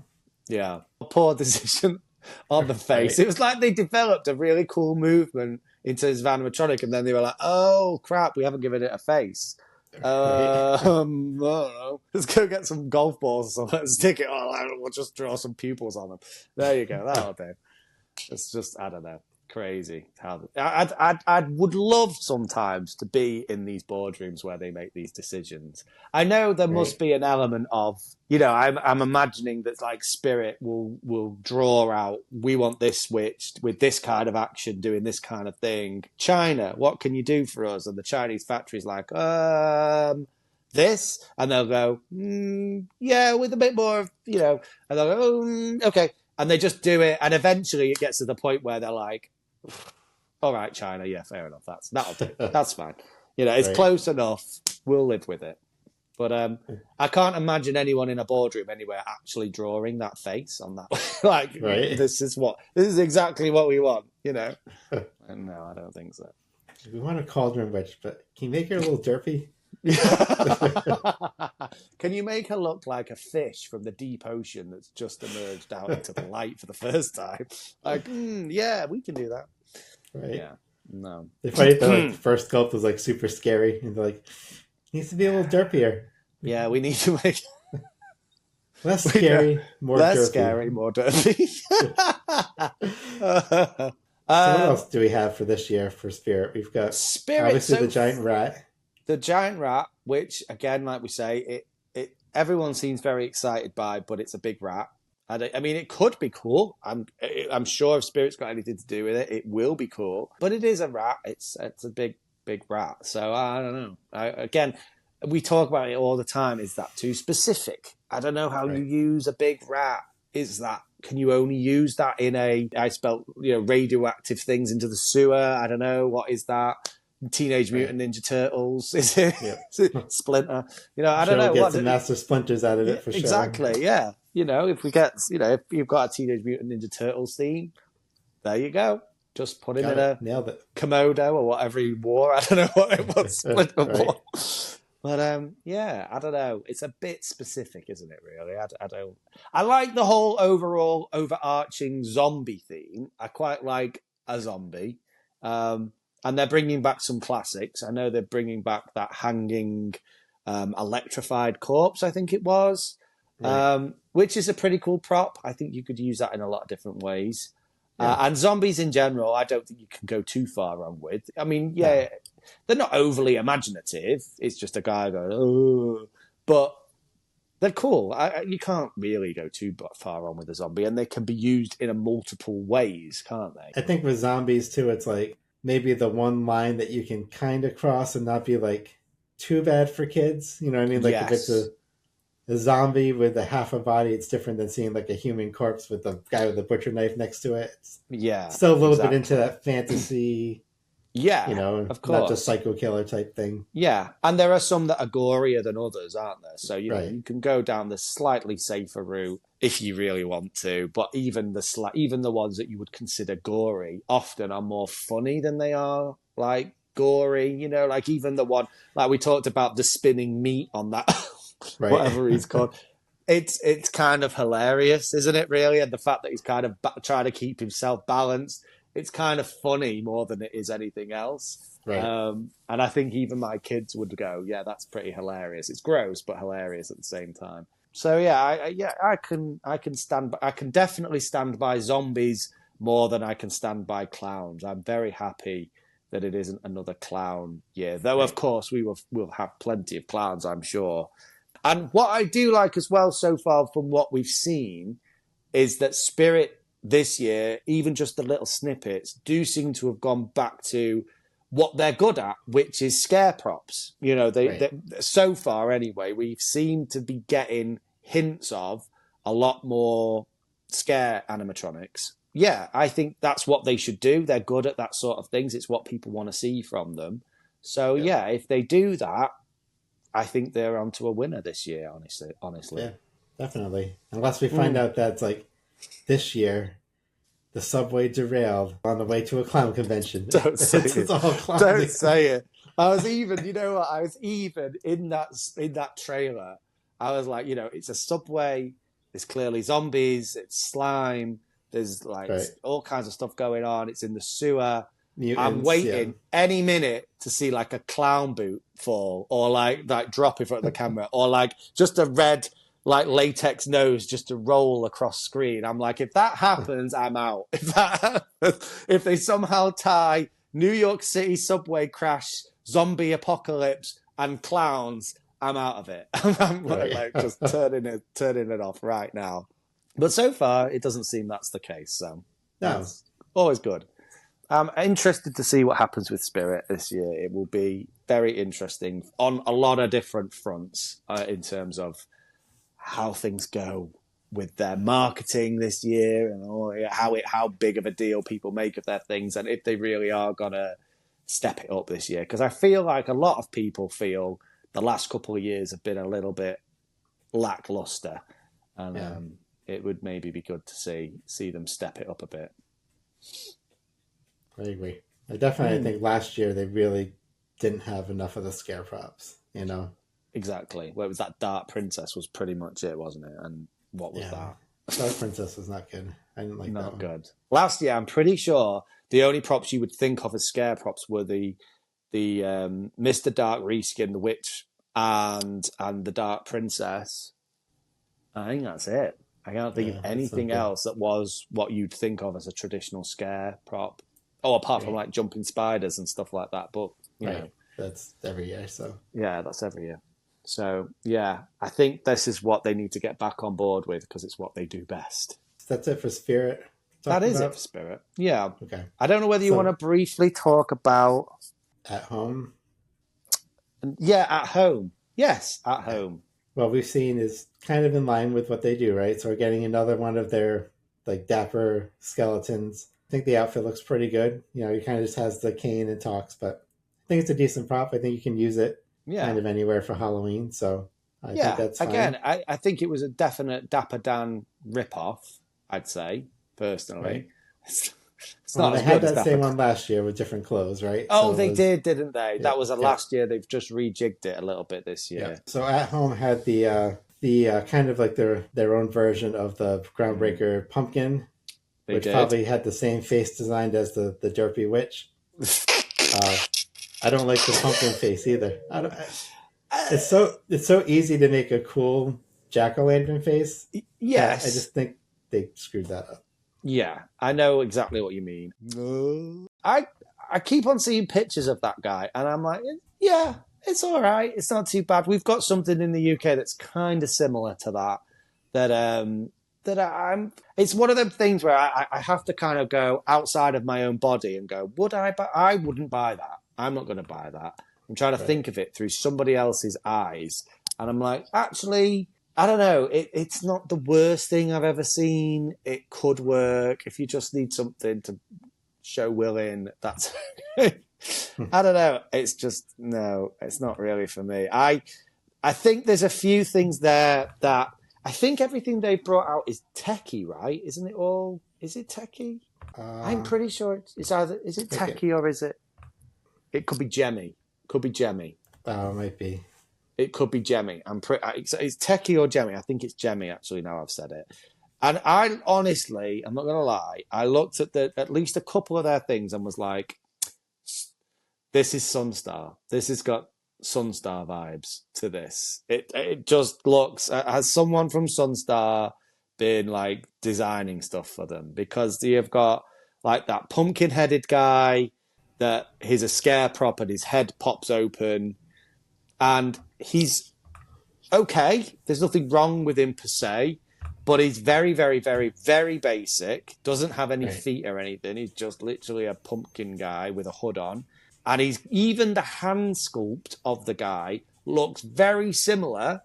Yeah, poor decision on the face. Right. It was like they developed a really cool movement in terms of animatronic, and then they were like, "Oh crap, we haven't given it a face." I don't know. Let's go get some golf balls or something. Let's stick it on. We'll just draw some pupils on them. There you go. That'll do. It's just, I don't know, crazy. How I would love sometimes to be in these boardrooms where they make these decisions. I know there must be an element of, I'm imagining that like Spirit will draw out, we want this switched with this kind of action, doing this kind of thing. China, what can you do for us? And the Chinese factory's like, this, and they'll go, yeah, with a bit more of, and they'll go, okay. And they just do it, and eventually it gets to the point where they're like, all right, China, yeah, fair enough. That'll do. That's fine. It's close enough. We'll live with it. But I can't imagine anyone in a boardroom anywhere actually drawing that face on that. This is exactly what we want, And no, I don't think so. We want a cauldron witch, but can you make her a little derpy? Can you make her look like a fish from the deep ocean that's just emerged out into the light for the first time? Like, yeah, we can do that. Right. Yeah. No. They fight the first sculpt was like super scary, and they're like, needs to be a little derpier. Yeah, we need to make less scary, more derpy. Less scary, more derpy. So what else do we have for this year for Spirit? We've got obviously the giant rat. The giant rat, which again, like we say, it everyone seems very excited by, but it's a big rat. I mean, it could be cool. I'm sure if Spirit's got anything to do with it, it will be cool. But it is a rat. It's a big rat. So I don't know. Again, we talk about it all the time. Is that too specific? I don't know how you use a big rat. Can you only use that in I spelt radioactive things into the sewer? I don't know. What is that? Teenage Mutant Ninja Turtles, is it? Splinter, I don't know. Get some master splinters out of it for sure. Exactly, yeah. If we get, if you've got a Teenage Mutant Ninja Turtles theme, there you go. Just put him in a Komodo or whatever he wore. I don't know what it was. Splinter wore. But I don't know. It's a bit specific, isn't it? Really, I don't. I like the whole overall overarching zombie theme. I quite like a zombie. And they're bringing back some classics. I know they're bringing back that hanging electrified corpse, I think it was, which is a pretty cool prop. I think you could use that in a lot of different ways. And zombies in general, I don't think you can go too far wrong with. I mean, they're not overly imaginative. It's just a guy going, oh, but they're cool. You can't really go too far wrong with a zombie, and they can be used in multiple ways, can't they? I think with zombies too, it's like, maybe the one line that you can kind of cross and not be like too bad for kids. You know what I mean? Like if it's a zombie with a half a body, it's different than seeing like a human corpse with a guy with a butcher knife next to it. It's still a little bit into that fantasy. Of course. Not just psycho killer type thing. Yeah. And there are some that are gorier than others, aren't there? So, you can go down the slightly safer route if you really want to. But even the ones that you would consider gory often are more funny than they are like gory. Like even the one, like we talked about the spinning meat on that, whatever he's called. It's kind of hilarious, isn't it, really? And the fact that he's kind of trying to keep himself balanced. It's kind of funny more than it is anything else. Right. And I think even my kids would go, yeah, that's pretty hilarious. It's gross, but hilarious at the same time. So I can definitely stand by zombies more than I can stand by clowns. I'm very happy that it isn't another clown year. Though, of course, we'll have plenty of clowns, I'm sure. And what I do like as well so far from what we've seen is that Spirit this year, even just the little snippets, do seem to have gone back to what they're good at, which is scare props. You know, they so far anyway, we've seemed to be getting hints of a lot more scare animatronics. Yeah, I think that's what they should do. They're good at that sort of things. It's what people want to see from them. So yeah, if they do that, I think they're onto a winner this year, honestly. Yeah, definitely. Unless we find out that's like this year, the subway derailed on the way to a clown convention. Don't say it. All clowns. Don't say it. I was even in that trailer. I was like, it's a subway. There's clearly zombies. It's slime. There's like all kinds of stuff going on. It's in the sewer. Mutants, I'm waiting any minute to see like a clown boot fall or like drop in front of the camera or like just a red like latex nose just to roll across screen. I'm like, if that happens, I'm out. If they somehow tie New York City subway crash, zombie apocalypse, and clowns, I'm out of it. I'm like just turning it off right now. But so far, it doesn't seem that's the case. So that's always good. I'm interested to see what happens with Spirit this year. It will be very interesting on a lot of different fronts in terms of how things go with their marketing this year and how big of a deal people make of their things and if they really are going to step it up this year. Because I feel like a lot of people feel the last couple of years have been a little bit lackluster. And it would maybe be good to see them step it up a bit. I agree. I definitely think last year they really didn't have enough of the scare props, Exactly. Well, it was that Dark Princess was pretty much it, wasn't it? And what was that? Dark Princess was not good. I didn't like that one. Not good. Last year, I'm pretty sure the only props you would think of as scare props were the Mr. Dark reskin, the witch, and the Dark Princess. I think that's it. I can't think of anything else that was what you'd think of as a traditional scare prop. Oh, apart from like jumping spiders and stuff like that. But you know, that's every year. So yeah, that's every year. So yeah, I think this is what they need to get back on board with because it's what they do best. That's it for Spirit. That is it for Spirit. Yeah. Okay. I don't know whether you want to briefly talk about at home. Yeah, at home. Yes, at home. What we've seen is kind of in line with what they do, right? So we're getting another one of their like dapper skeletons. I think the outfit looks pretty good. He kind of just has the cane and talks, but I think it's a decent prop. I think you can use it kind of anywhere for Halloween. So I think that's fine. Again, I think it was a definite Dapper Dan ripoff, I'd say, personally. Right. It's not they had that same one last year with different clothes, right? Oh, so they did, didn't they? That was last year. They've just rejigged it a little bit this year. Yeah. So At Home had the kind of like their own version of the Groundbreaker pumpkin, which probably had the same face designed as the Derpy Witch. I don't like the pumpkin face either. It's so easy to make a cool jack-o'-lantern face. Yes. I just think they screwed that up. Yeah, I know exactly what you mean. I keep on seeing pictures of that guy, and I'm like, yeah, it's all right. It's not too bad. We've got something in the UK that's kind of similar to that. It's one of them things where I have to kind of go outside of my own body and go, would I buy? I wouldn't buy that. I'm not going to buy that. I'm trying to think of it through somebody else's eyes, and I'm like, actually, I don't know. It's not the worst thing I've ever seen. It could work if you just need something to show Will in. That's I don't know. It's just no. It's not really for me. I think there's a few things there that I think everything they brought out is techie, right? Isn't it all? Is it techie? I'm pretty sure it's either. Is it techie or is it? It could be gemmy. Could be gemmy. Oh, it might be. It could be gemmy. It's techie or gemmy. I think it's gemmy, actually, now I've said it. And I honestly, I'm not going to lie, I looked at at least a couple of their things and was like, this is Sunstar. This has got Sunstar vibes to this. It just looks, has someone from Sunstar been like designing stuff for them? Because you've got like that pumpkin-headed guy that he's a scare prop and his head pops open. And he's okay. There's nothing wrong with him per se. But he's very, very, very, very basic. Doesn't have any Right. feet or anything. He's just literally a pumpkin guy with a hood on. And even the hand sculpt of the guy looks very similar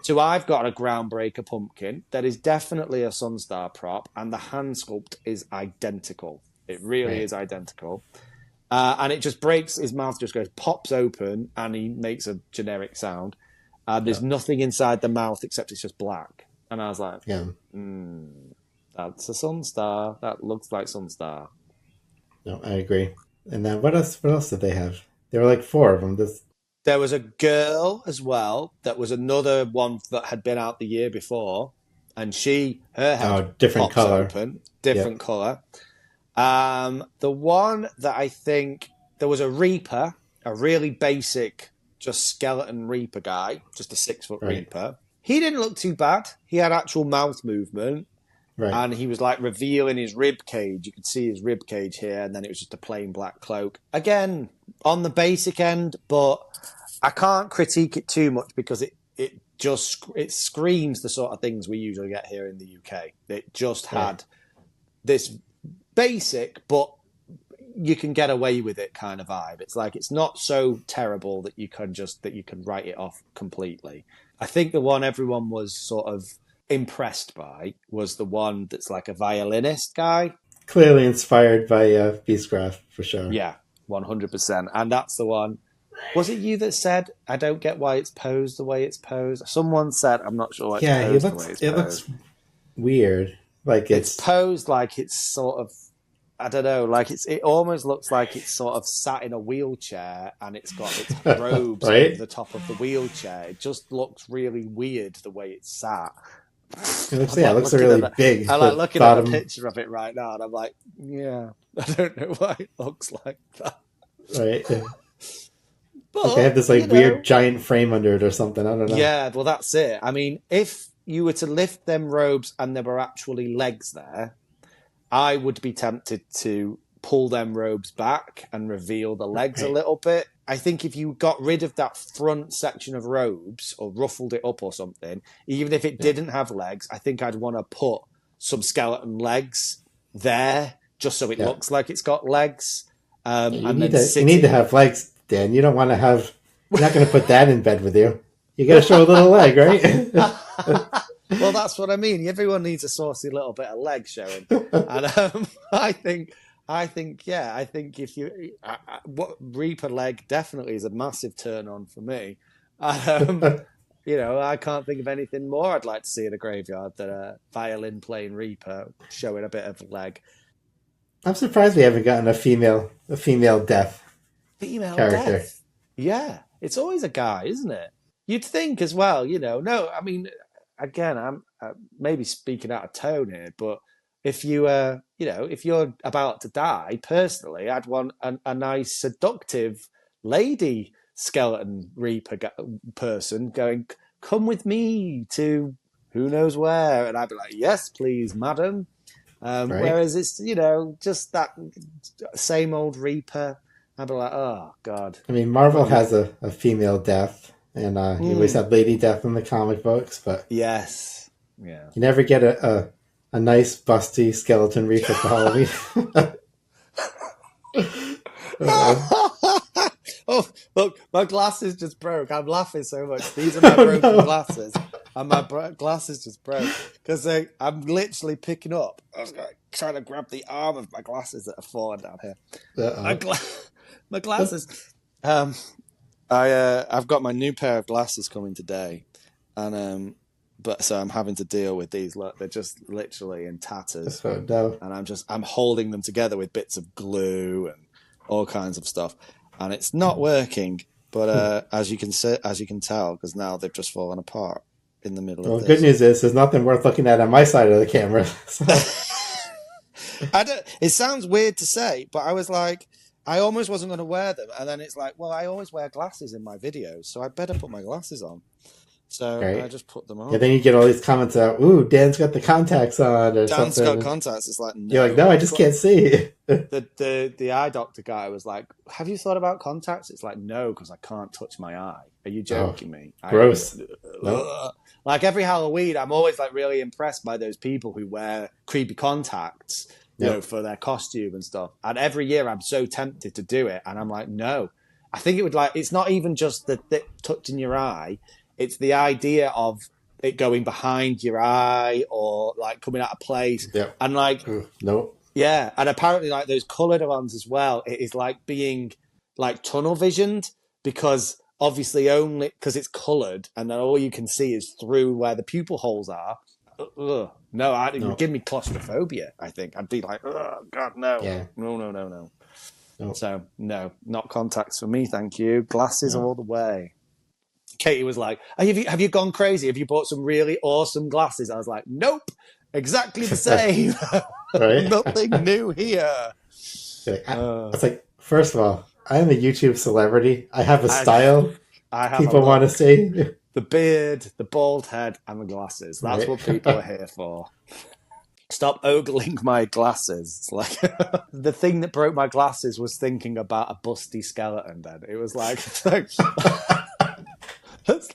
to I've got a Groundbreaker pumpkin that is definitely a Sunstar prop, and the hand sculpt is identical. It really is identical. And it just breaks, his mouth just pops open, and he makes a generic sound. There's nothing inside the mouth except it's just black. And I was like, that's a Sunstar. That looks like Sunstar. No, I agree. And then what else did they have? There were like 4 of them. There was a girl as well that was another one that had been out the year before, and her head different color. Open, different color. The one that I think there was a Reaper, a really basic, just skeleton Reaper guy, just a 6-foot Reaper. He didn't look too bad. He had actual mouth movement. Right. And he was like revealing his rib cage. You could see his rib cage here, and then it was just a plain black cloak. Again, on the basic end, but I can't critique it too much because it screams the sort of things we usually get here in the UK. It just had this basic, but you can get away with it kind of vibe. It's like it's not so terrible that you can write it off completely. I think the one everyone was sort of impressed by was the one that's like a violinist guy. Clearly inspired by Beastcraft, for sure. Yeah, 100%. And that's the one. Was it you that said, I don't get why it's posed the way it's posed? Someone said, I'm not sure why it's posed the way it's posed. It looks weird. Like it's posed like it's sort of, I don't know, like it almost looks like it's sort of sat in a wheelchair and it's got its robes over the top of the wheelchair. It just looks really weird the way it's sat. It looks really big. I like looking at a picture of it right now, and I'm like, yeah, I don't know why it looks like that. Right. But they have this weird giant frame under it or something. I don't know. Yeah, well, that's it. I mean, if you were to lift them robes and there were actually legs there, I would be tempted to pull them robes back and reveal the legs a little bit. I think if you got rid of that front section of robes or ruffled it up or something, even if it didn't have legs, I think I'd want to put some skeleton legs there just so it looks like it's got legs. You need to have legs, Dan. You don't want to have... You're not going to put that in bed with you. You got to show a little leg, right? Well, that's what I mean. Everyone needs a saucy little bit of leg showing. And I think if you Reaper leg definitely is a massive turn on for me. I can't think of anything more I'd like to see in a graveyard than a violin playing Reaper showing a bit of leg. I'm surprised we haven't gotten a female death character. Death? Yeah, it's always a guy, isn't it? You'd think as well, No, I mean, again, I'm maybe speaking out of tone here, but if you, if you're about to die, personally, I'd want a nice, seductive lady skeleton Reaper person going, come with me to who knows where. And I'd be like, yes, please, madam. Whereas it's, just that same old Reaper. I'd be like, oh, God. I mean, Marvel has a female death, and you always have Lady Death in the comic books, but... Yes. Yeah. You never get a nice, busty skeleton Reaper for Halloween. Oh, look, my glasses just broke. I'm laughing so much. These are my broken glasses. And my glasses just broke. Because I'm literally picking up. I was trying to grab the arm of my glasses that are falling down here. My glasses. I've got my new pair of glasses coming today. And so I'm having to deal with these. Look, they're just literally in tatters. Oh, no. And I'm holding them together with bits of glue and all kinds of stuff. And it's not working, but as you can tell, because now they've just fallen apart in the middle of this. Good news is there's nothing worth looking at on my side of the camera. So. It sounds weird to say, but I was like, I almost wasn't going to wear them, and then it's like, well, I always wear glasses in my videos, so I better put my glasses on. So I just put them on. Yeah, then you get all these comments out, ooh, Dan's got the contacts on, or Dan's something. got contacts. It's like, no. You're like, no, I just can't see. The eye doctor guy was like, have you thought about contacts? It's like, no, because I can't touch my eye. Are you joking me? Gross. ugh. Like every Halloween, I'm always like really impressed by those people who wear creepy contacts, you know, for their costume and stuff. And every year I'm so tempted to do it. And I'm like, no, I think it would like, it's not even just the touch in your eye. It's the idea of it going behind your eye or like coming out of place. Yeah. And like, no. Yeah. And apparently like those colored ones as well, it is like being like tunnel visioned because obviously only because it's colored and then all you can see is through where the pupil holes are. Ugh. No, it would give me claustrophobia, I think. I'd be like, oh, God, no. Yeah. No. So, no, not contacts for me, thank you. Glasses all the way. Katie was like, have you gone crazy? Have you bought some really awesome glasses? I was like, nope, exactly the same. Nothing new here. It's like, first of all, I'm a YouTube celebrity. I have a style people want to see. The beard, the bald head, and the glasses. That's what people are here for. Stop ogling my glasses. It's like the thing that broke my glasses was thinking about a busty skeleton then. It was like, it's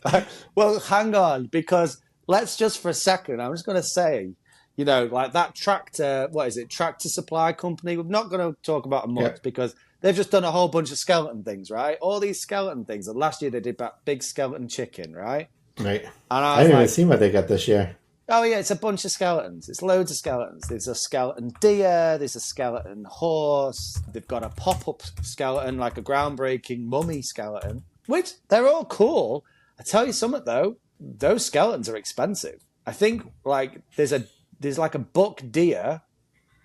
like, well, hang on, because let's just for a second, I'm just going to say, you know, like that tractor, Tractor Supply Company. We're not going to talk about them much because they've just done a whole bunch of skeleton things, right? All these skeleton things. And last year they did that big skeleton chicken, right? Right. And I haven't even seen what they got this year. Oh, yeah, it's a bunch of skeletons. It's loads of skeletons. There's a skeleton deer. There's a skeleton horse. They've got a pop-up skeleton, like a groundbreaking mummy skeleton, which they're all cool. I tell you something, though. Those skeletons are expensive. I think, like, there's like a buck deer,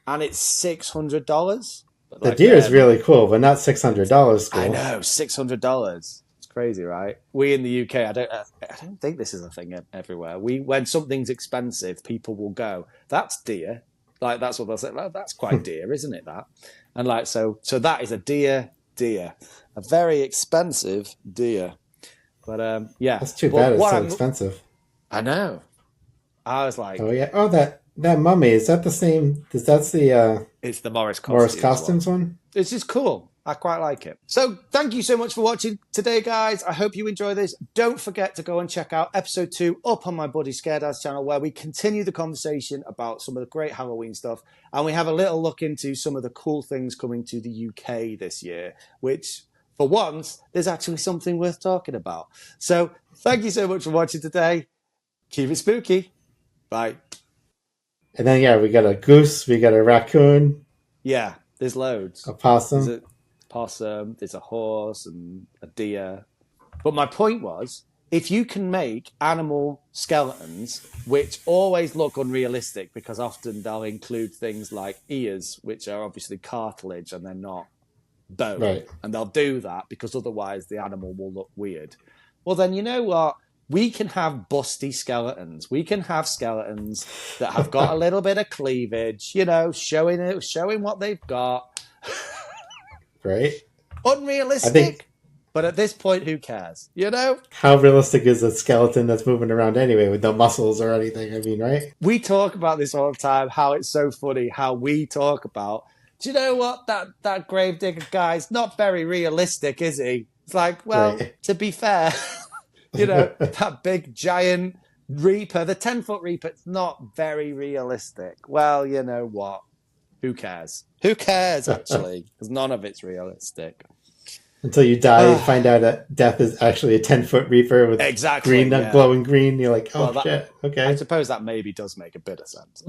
and it's $600. The deer is really cool, but not $600 cool. I know, $600. Crazy, right? We in the UK, I don't think this is a thing everywhere. When something's expensive, people will go, "That's dear." Like that's what they'll say. Well, that's quite dear, isn't it? That, and like so that is a deer, a very expensive deer. But yeah, that's too bad. It's so expensive. I know. I was like, oh yeah, that mummy, is that the same? That's the it's the Morris Costumes one. It's just cool. I quite like it. So thank you so much for watching today, guys. I hope you enjoy this. Don't forget to go and check out episode 2 up on my buddy ScareDads channel, where we continue the conversation about some of the great Halloween stuff. And we have a little look into some of the cool things coming to the UK this year, which for once, there's actually something worth talking about. So thank you so much for watching today. Keep it spooky. Bye. And then, we got a goose, we got a raccoon. Yeah, there's loads. A possum. There's a horse and a deer. But my point was, if you can make animal skeletons, which always look unrealistic because often they'll include things like ears, which are obviously cartilage and they're not bone. Right. And they'll do that because otherwise the animal will look weird. Well, then you know what? We can have busty skeletons. We can have skeletons that have got a little bit of cleavage, you know, showing what they've got. Right? Unrealistic, but at this point, who cares? You know? How realistic is a skeleton that's moving around anyway with no muscles or anything? I mean, right? We talk about this all the time, how it's so funny, how we talk about, do you know what? That gravedigger guy's not very realistic, is he? It's like, well, to be fair, you know, that big giant Reaper, the 10-foot Reaper, it's not very realistic. Well, you know what? Who cares? Who cares, actually? Because none of it's realistic. Until you die, you find out that death is actually a 10-foot Reaper with glowing green. You're like, oh, shit, okay. I suppose that maybe does make a bit of sense.